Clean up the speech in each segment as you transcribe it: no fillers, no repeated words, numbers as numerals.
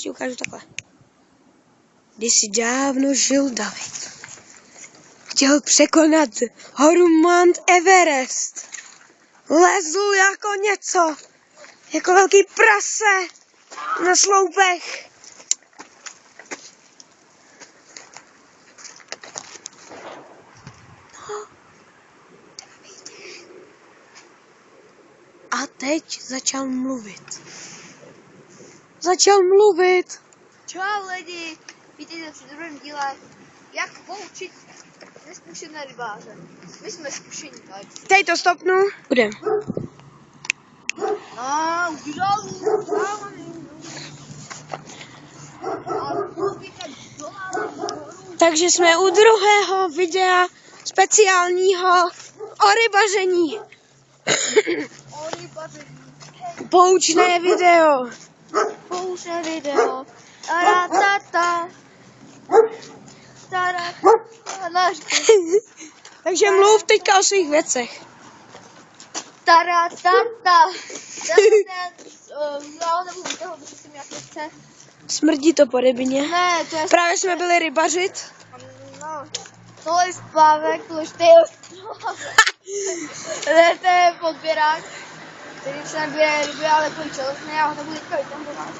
ti ukážu takhle. Kdysi dávno žil David. Chtěl překonat horu Mount Everest. Lezl jako něco, jako velký prase na sloupech. No, a teď začal mluvit. Čau lidi, vítejte při druhém díle, jak poučit neskušené rybáře. My jsme zkušení, tak. Teď to stopnu. Budem. Takže jsme u druhého videa speciálního o rybaření. Poučné video. Takže mluv teďka o svých věcech. Smrdí to po rybině. Ne, to je... Právě jsme byli rybařit. No, tohle je splávek, tohle je podběrák, který se nabíje ryby, ale to je čelostné, já ho nebudu teďka vytahovat.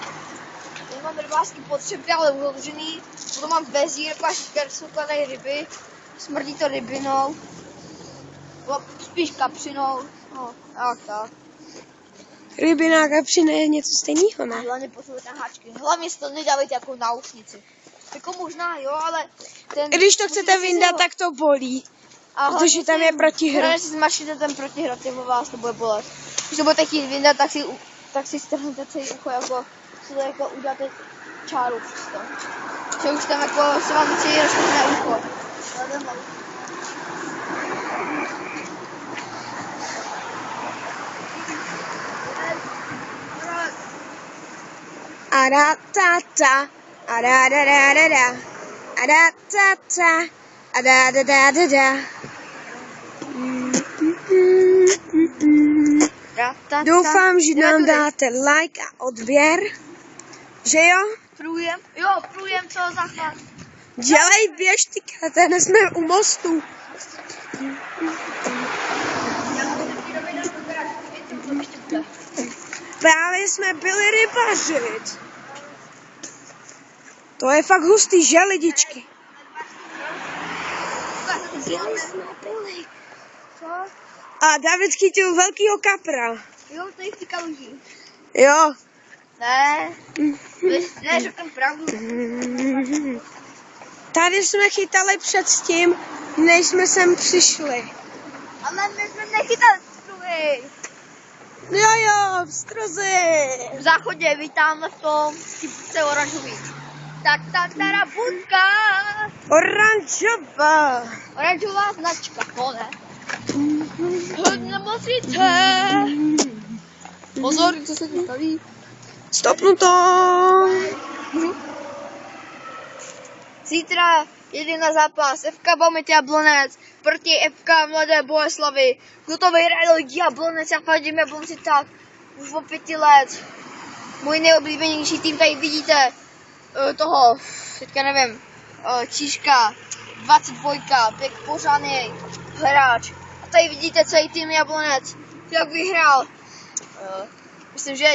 Já mám rybářský potřeby, ale uložený, potom mám bezír, jako až se ukladají ryby, smrdí to rybinou, spíš kapřinou, no, tak. Rybina a kapřina je něco stejného, ne? Hlavně poslouchejte háčky, hlavně si to nedávejte jako náušnici. Jako možná jo, ale ten... Když to chcete vyndat, tak to bolí. Protože tam je protihra. Když si zmašíte ten protihra, tak vás to bude bolet. Když to budete chtít vyndat, tak si strhnete celý ucho, jako si to jako uděláte čáru přesto. Že už tam jako se vám celý rozštěpné ucho. Adatata, adadadadada, adatata, adadadadada. Doufám, že nám dáte like a odběr. Že jo? Průjem, co základ. Dělej, běž ty krate, jsme u mostu. Právě jsme byli rybařit. To je fakt hustý, že lidičky? A David chytil velkýho kapra. Jo, to je v ty kaluži. Jo. Ne, řeknu pravdu. Tady jsme chytali předtím, než jsme sem přišli. Ale my jsme nechytali struhy. Jo, vstruzy. V záchodě vítáme v tom typce oranžový. Tak, budka. Oranžová značka, ne? Nemocnice. Pozor, co se tu staví. Stopnu to. Zítra jde na zápas FK Bamit Jablonec proti FK Mladé Boheslavy. Kdo to vyhraje lidi Jablonec, já fandím Jablonci tak už o 5 let. Můj nejoblíbenější tým tady vidíte toho, teďka nevím, Číška, 22, pěk pořádný hráč. A tady vidíte celý tým Jablonec, jak vyhrál. Myslím, že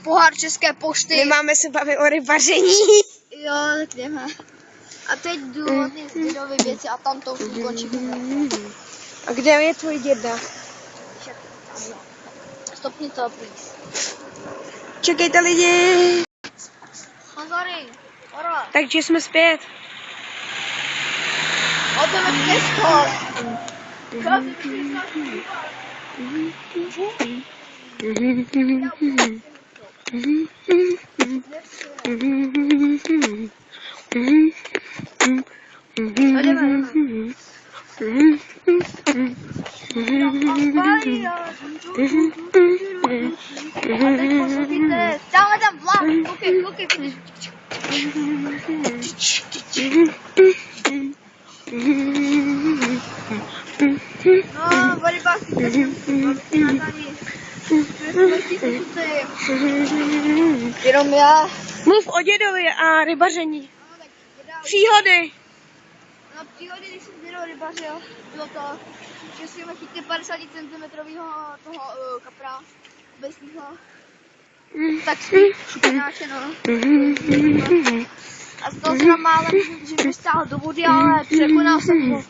pohár České pošty. My máme se bavit o rybaření. Jo, tak jdeme. A teď důvodný zbydové věci a tam to už ukončíme. A kde je tvůj děda? Stopni to, please. Čekejte lidi. Sorry. Takže jsme zpět. Jdeme těžko. Dáme tam vlak. Koukej. No, rybářky, jenom já Mluv o dědovi a rybaření. No, tak děda, Příhody. no příhody, když jsem s dědou rybařil, bylo to, že jsme chytli 50 cm toho kapra, obecního. Tak šupanáče, no. A z toho teda málem, že mi stál do vody, ale překonal jsem ho.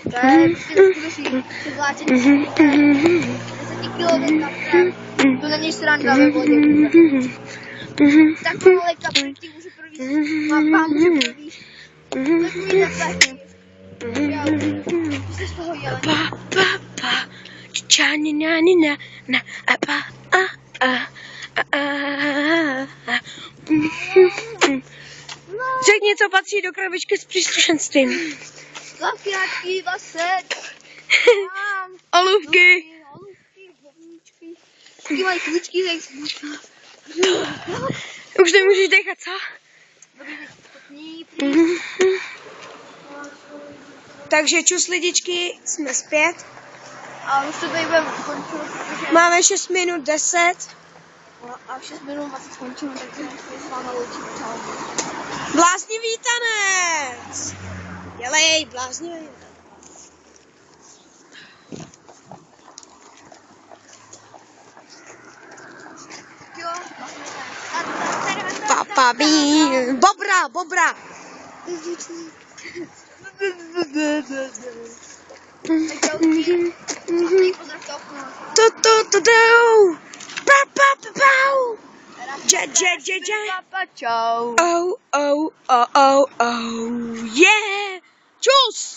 To je prostě neskutečný, převláčení 10 kg kapra, to není sranda ve vodě. Tak malé kapry, ty můžu províst, vám můžu províst. Tak mi nepletí. Ty jsi z toho jelen. Řekni, co patří do krabičky s příslušenstvím. Zakrátky, vasek. Olůvky. Olůvky, bobníčky. Ty mají kuličky, tak Už nemůžeš dechat, co? dobrý, stopní, Takže čus lidičky, jsme zpět. a už to tady budeme končit, protože... Máme 6 minut 10. A v 6 minut 20 skončíme, takže se s vámi loučím. Čau. Bláznivý tanec. Jelej, bláznivý. Jo, Papa bí. Bobra. Čau. Oh, yeah. Čus.